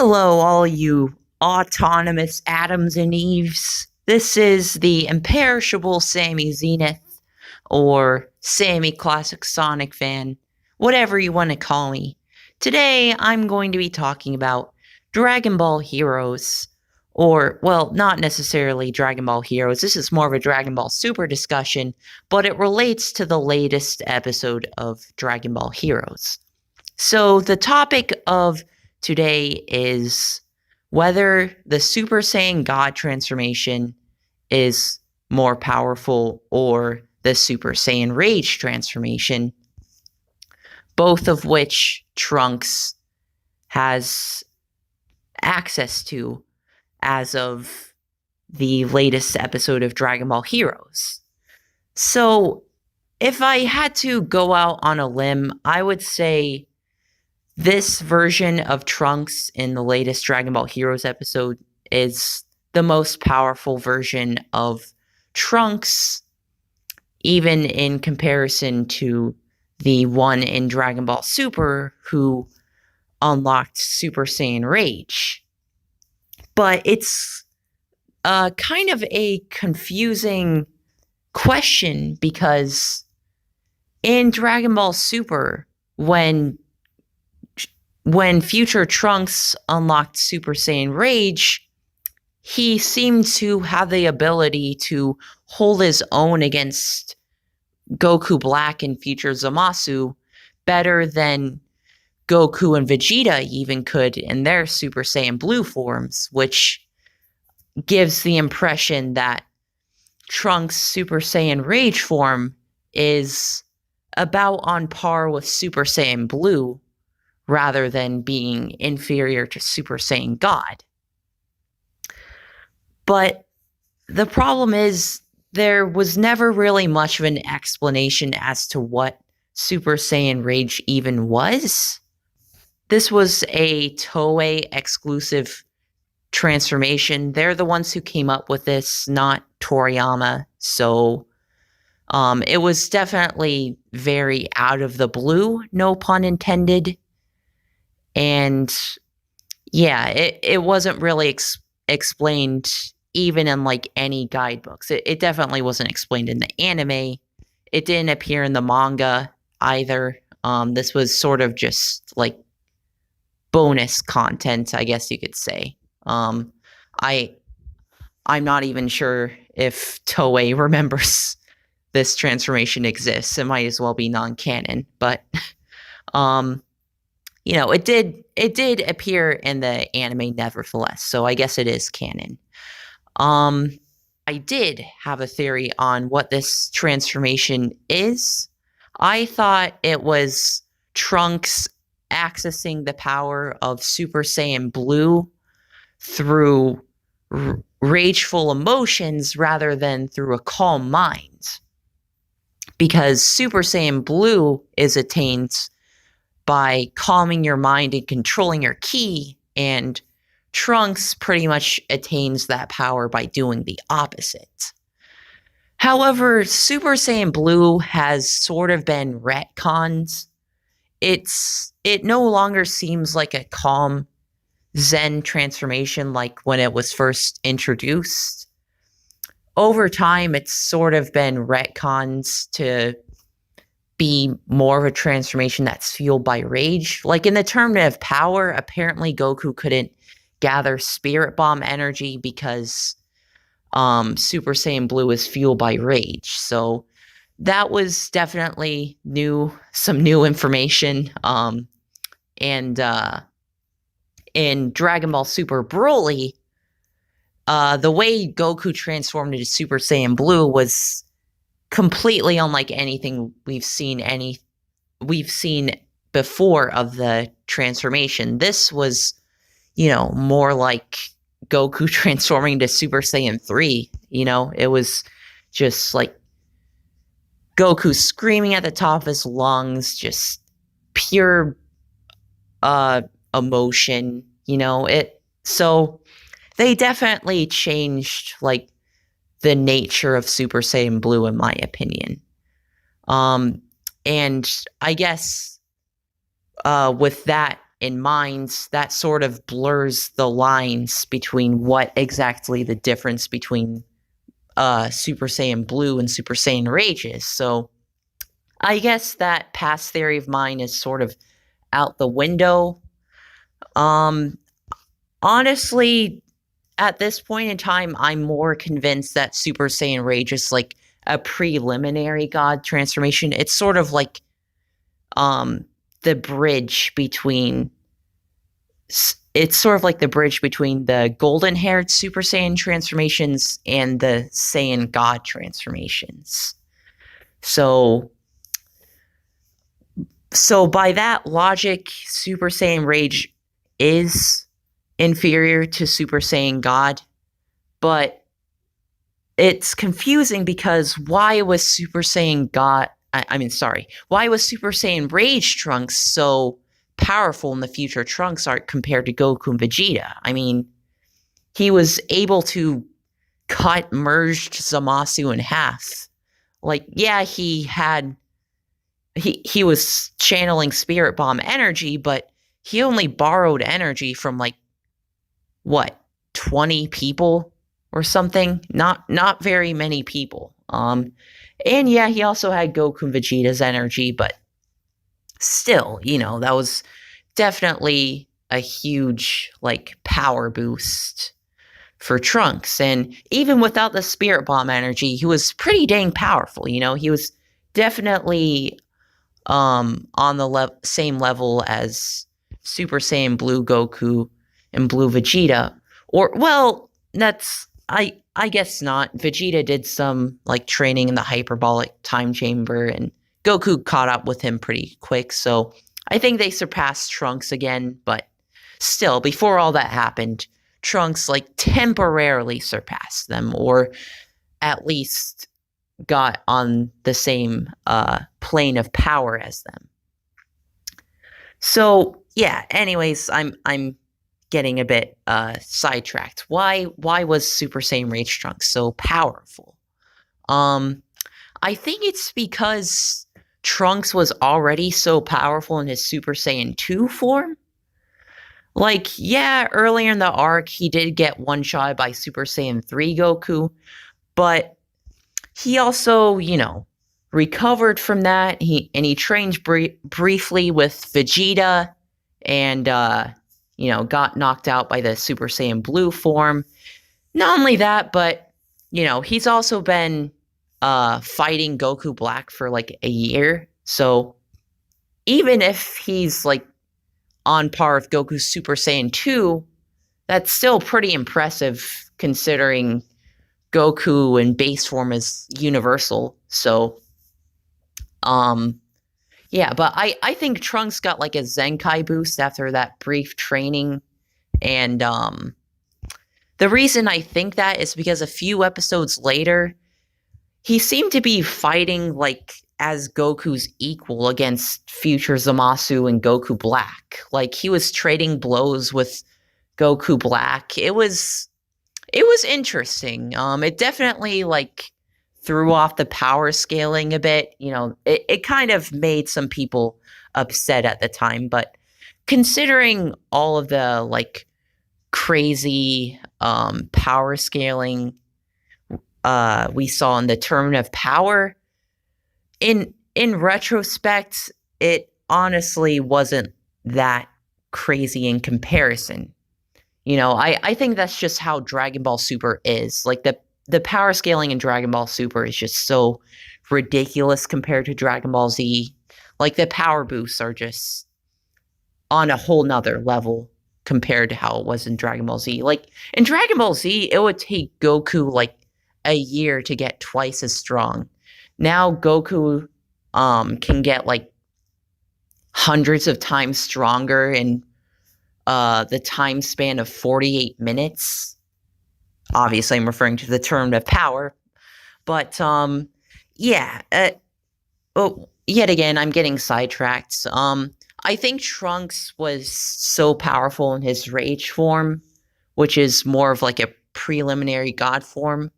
Hello, all you autonomous Adams and Eves. This is the imperishable Sammy Zenith, or Sammy Classic Sonic fan, whatever you want to call me. Today, I'm going to be talking about Dragon Ball Heroes, or, well, not necessarily Dragon Ball Heroes. This is more of a Dragon Ball Super discussion, but it relates to the latest episode of Dragon Ball Heroes. So, the topic of today is whether the Super Saiyan God transformation is more powerful or the Super Saiyan Rage transformation, both of which Trunks has access to as of the latest episode of Dragon Ball Heroes. So, if I had to go out on a limb, I would say this version of Trunks in the latest Dragon Ball Heroes episode is the most powerful version of Trunks, even in comparison to the one in Dragon Ball Super who unlocked Super Saiyan Rage. But it's kind of a confusing question because in Dragon Ball Super, when future Trunks unlocked Super Saiyan Rage, he seemed to have the ability to hold his own against Goku Black and future Zamasu better than Goku and Vegeta even could in their Super Saiyan Blue forms, which gives the impression that Trunks' Super Saiyan Rage form is about on par with Super Saiyan Blue, rather than being inferior to Super Saiyan God. But the problem is, there was never really much of an explanation as to what Super Saiyan Rage even was. This was a Toei exclusive transformation. They're the ones who came up with this, not Toriyama. So it was definitely very out of the blue, no pun intended. And yeah, it wasn't really explained even in like any guidebooks. It definitely wasn't explained in the anime. It didn't appear in the manga either. This was sort of just like bonus content, I guess you could say. I'm not even sure if Toei remembers this transformation exists. It might as well be non-canon, but you know, it did appear in the anime nevertheless, so I guess it is canon. I did have a theory on what this transformation is. I thought it was Trunks accessing the power of Super Saiyan Blue through rageful emotions rather than through a calm mind. Because Super Saiyan Blue is attained by calming your mind and controlling your ki, and Trunks pretty much attains that power by doing the opposite. However, Super Saiyan Blue has sort of been retconned. It no longer seems like a calm Zen transformation like when it was first introduced. Over time, it's sort of been retconned to be more of a transformation that's fueled by rage. Like in the Tournament of Power, apparently Goku couldn't gather Spirit Bomb energy because Super Saiyan Blue is fueled by rage. So that was definitely some new information. And in Dragon Ball Super Broly, the way Goku transformed into Super Saiyan Blue was completely unlike anything we've seen before of the transformation. This was, you know, more like Goku transforming to Super Saiyan 3. You know, it was just like Goku screaming at the top of his lungs, just pure emotion, you know. So they definitely changed like the nature of Super Saiyan Blue, in my opinion. And I guess with that in mind, that sort of blurs the lines between what exactly the difference between Super Saiyan Blue and Super Saiyan Rage is. So I guess that past theory of mine is sort of out the window. Honestly, at this point in time, I'm more convinced that Super Saiyan Rage is like a preliminary god transformation. It's sort of like the bridge between the golden-haired Super Saiyan transformations and the Saiyan God transformations. So by that logic, Super Saiyan Rage is inferior to Super Saiyan God, but it's confusing because why was Super Saiyan Rage Trunks so powerful in the future Trunks arc compared to Goku and Vegeta? I mean, he was able to cut merged Zamasu in half. Like, yeah, he was channeling Spirit Bomb energy, but he only borrowed energy from like 20 people or something? Not very many people. And yeah, he also had Goku and Vegeta's energy, but still, that was definitely a huge like power boost for Trunks. And even without the Spirit Bomb energy, he was pretty dang powerful. He was definitely on the same level as Super Saiyan Blue Goku and Blue Vegeta. Or, well, I guess not. Vegeta did some like training in the hyperbolic time chamber, and Goku caught up with him pretty quick. So I think they surpassed Trunks again, but still, before all that happened, Trunks like temporarily surpassed them, or at least got on the same plane of power as them. So yeah, anyways, I'm getting a bit sidetracked. Why was Super Saiyan Rage Trunks so powerful? I think it's because Trunks was already so powerful in his Super Saiyan 2 form. Like, yeah, earlier in the arc, he did get one-shot by Super Saiyan 3 Goku, but he also, recovered from that. He trained briefly with Vegeta, and got knocked out by the Super Saiyan Blue form. Not only that, but he's also been fighting Goku Black for like a year. So even if he's like on par with Goku's Super Saiyan 2, that's still pretty impressive considering Goku in base form is universal. So yeah, but I think Trunks got like a Zenkai boost after that brief training. And the reason I think that is because a few episodes later, he seemed to be fighting like as Goku's equal against future Zamasu and Goku Black. Like, he was trading blows with Goku Black. It was interesting. It definitely like threw off the power scaling a bit. It kind of made some people upset at the time, but considering all of the like crazy power scaling we saw in the Tournament of Power, in retrospect, it honestly wasn't that crazy in comparison. I think that's just how Dragon Ball Super is. Like, the power scaling in Dragon Ball Super is just so ridiculous compared to Dragon Ball Z. Like, the power boosts are just on a whole nother level compared to how it was in Dragon Ball Z. Like, in Dragon Ball Z, it would take Goku like a year to get twice as strong. Now Goku can get like hundreds of times stronger in the time span of 48 minutes. Obviously, I'm referring to the Tournament of Power. But yeah, yet again, I'm getting sidetracked. I think Trunks was so powerful in his Rage form, which is more of like a preliminary God form.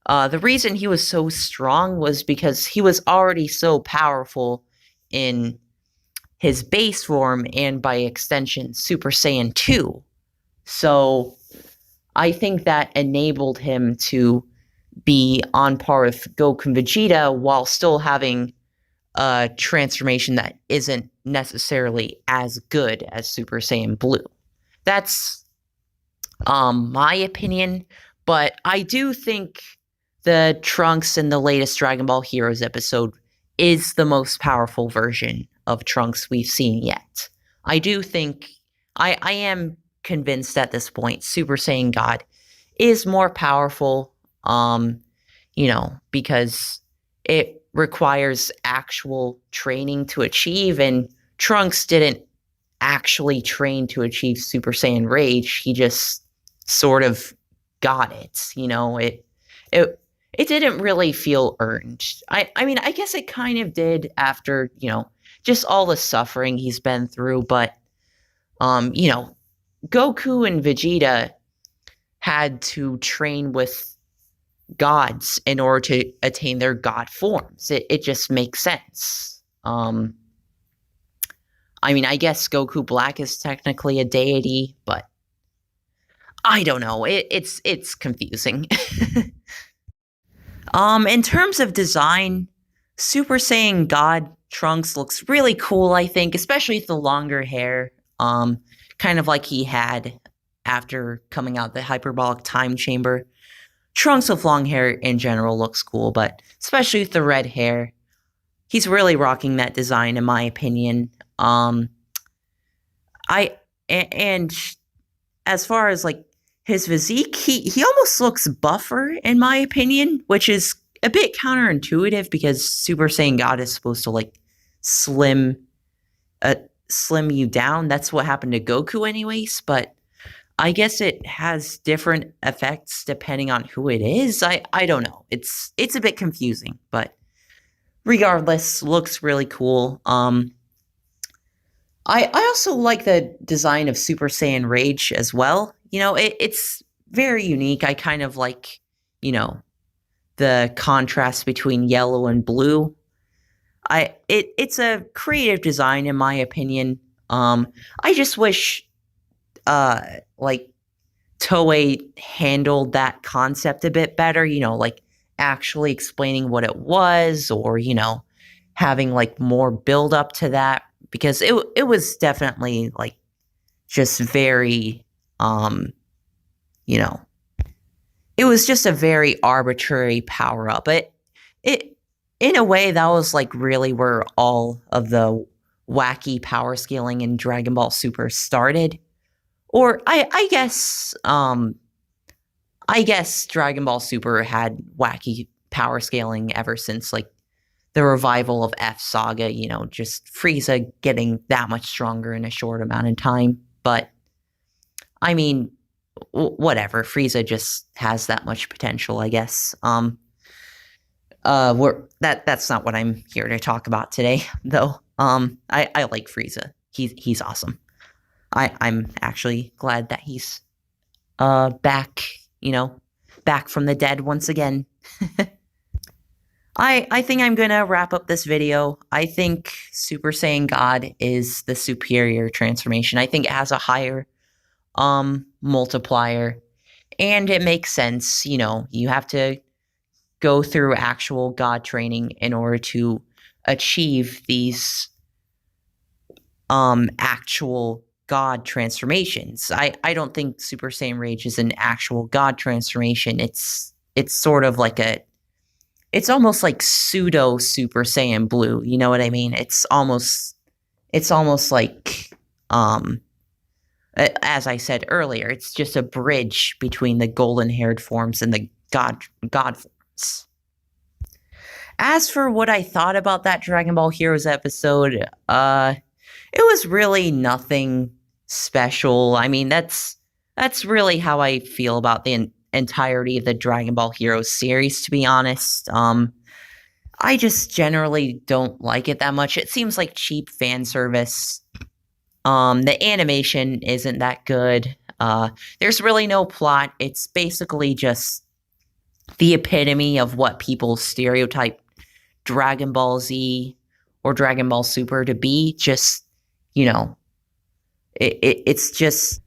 The reason he was so strong was because he was already so powerful in his base form and by extension Super Saiyan 2. So I think that enabled him to be on par with Goku and Vegeta while still having a transformation that isn't necessarily as good as Super Saiyan Blue. That's my opinion, but I do think the Trunks in the latest Dragon Ball Heroes episode is the most powerful version of Trunks we've seen yet. I do think, I am convinced at this point, Super Saiyan God is more powerful, because it requires actual training to achieve, and Trunks didn't actually train to achieve Super Saiyan Rage. He just sort of got it. It didn't really feel earned. I mean, I guess it kind of did after, just all the suffering he's been through, but Goku and Vegeta had to train with gods in order to attain their god forms. It just makes sense. I mean, I guess Goku Black is technically a deity, but I don't know. It's confusing. In terms of design, Super Saiyan God Trunks looks really cool, I think, especially with the longer hair. Kind of like he had after coming out the hyperbolic time chamber. Trunks with long hair in general looks cool, but especially with the red hair, he's really rocking that design in my opinion. And as far as like his physique, he almost looks buffer in my opinion, which is a bit counterintuitive because Super Saiyan God is supposed to like slim you down. That's what happened to Goku anyways, but I guess it has different effects depending on who it is. I don't know. It's a bit confusing, but regardless, looks really cool. I also like the design of Super Saiyan Rage as well. It's very unique. I kind of like, the contrast between yellow and blue. It's a creative design in my opinion. I just wish like Toei handled that concept a bit better, like actually explaining what it was, or having like more build up to that, because it was definitely like just very it was just a very arbitrary power up. It in a way that was like really where all of the wacky power scaling in Dragon Ball Super started. Or I guess Dragon Ball Super had wacky power scaling ever since like the revival of F Saga, just Frieza getting that much stronger in a short amount of time. But I mean, whatever, Frieza just has that much potential, I guess. That's not what I'm here to talk about today, though. I like Frieza. He's awesome. I'm actually glad that he's back, back from the dead once again. I think I'm gonna wrap up this video. I think Super Saiyan God is the superior transformation. I think it has a higher multiplier, and it makes sense. You have to go through actual God training in order to achieve these actual God transformations. I don't think Super Saiyan Rage is an actual God transformation. It's sort of like it's almost like pseudo Super Saiyan Blue. You know what I mean? It's almost like as I said earlier, it's just a bridge between the golden-haired forms and the God forms. As for what I thought about that Dragon Ball Heroes episode, it was really nothing special. I mean, that's really how I feel about the entirety of the Dragon Ball Heroes series, to be honest. I just generally don't like it that much. It seems like cheap fan service. The animation isn't that good. There's really no plot. It's basically just the epitome of what people stereotype Dragon Ball Z or Dragon Ball Super to be. Just you know, it's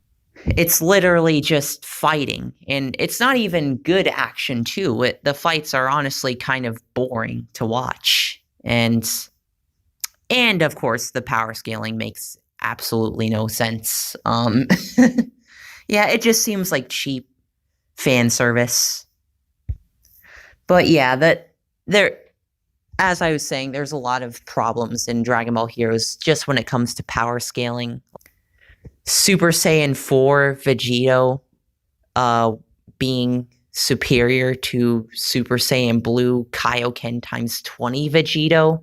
literally just fighting, and it's not even good action too. The fights are honestly kind of boring to watch, and of course the power scaling makes absolutely no sense. Yeah, it just seems like cheap fan service. But yeah, as I was saying, there's a lot of problems in Dragon Ball Heroes just when it comes to power scaling. Super Saiyan 4 Vegito being superior to Super Saiyan Blue Kaioken times 20 Vegito.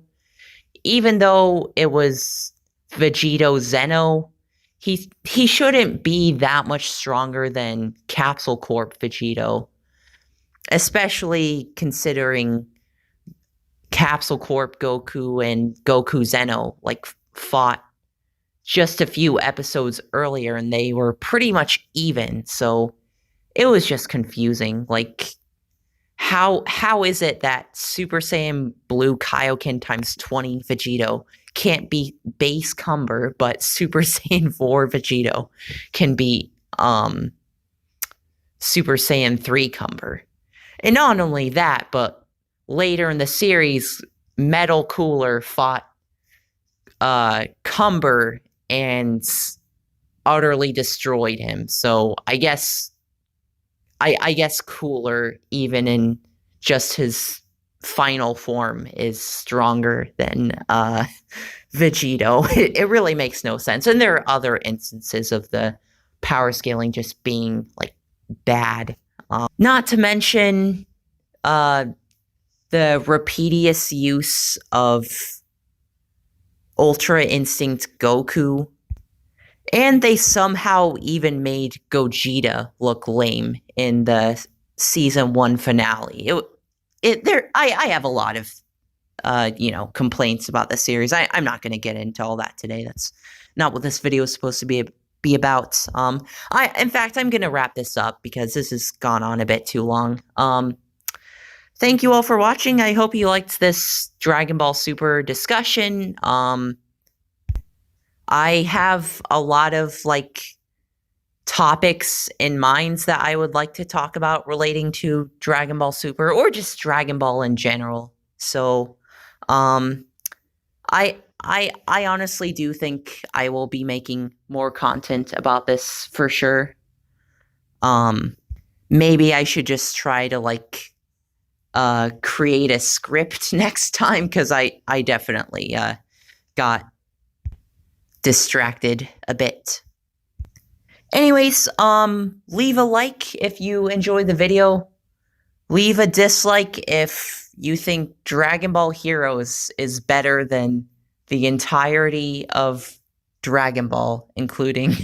Even though it was Vegito Zeno, he shouldn't be that much stronger than Capsule Corp Vegito, especially considering Capsule Corp Goku and Goku Zeno like fought just a few episodes earlier, and they were pretty much even. So it was just confusing. Like, how is it that Super Saiyan Blue Kaioken times 20 Vegito can't be base Cumber, but Super Saiyan 4 Vegito can be Super Saiyan 3 Cumber? And not only that, but later in the series, Metal Cooler fought Cumber and utterly destroyed him. So I guess Cooler, even in just his final form, is stronger than Vegito. It really makes no sense. And there are other instances of the power scaling just being like bad. Not to mention the repeatious use of Ultra Instinct Goku. And they somehow even made Gogeta look lame in the season 1 finale. I have a lot of complaints about the series. I'm not going to get into all that today. That's not what this video is supposed to be about. In fact, I'm going to wrap this up because this has gone on a bit too long. Thank you all for watching. I hope you liked this Dragon Ball Super discussion. I have a lot of topics in mind that I would like to talk about relating to Dragon Ball Super or just Dragon Ball in general. So, I honestly do think I will be making more content about this for sure. Maybe I should just try to create a script next time, because I definitely got distracted a bit. Anyways, leave a like if you enjoyed the video. Leave a dislike if you think Dragon Ball Heroes is better than the entirety of Dragon Ball, including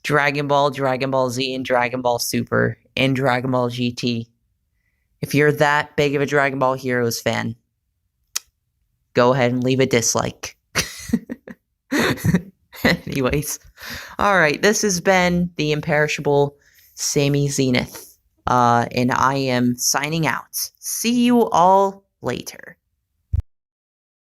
Dragon Ball, Dragon Ball Z, and Dragon Ball Super, and Dragon Ball GT. If you're that big of a Dragon Ball Heroes fan, go ahead and leave a dislike. Anyways, alright, this has been the imperishable Sammy Zenith, and I am signing out. See you all later.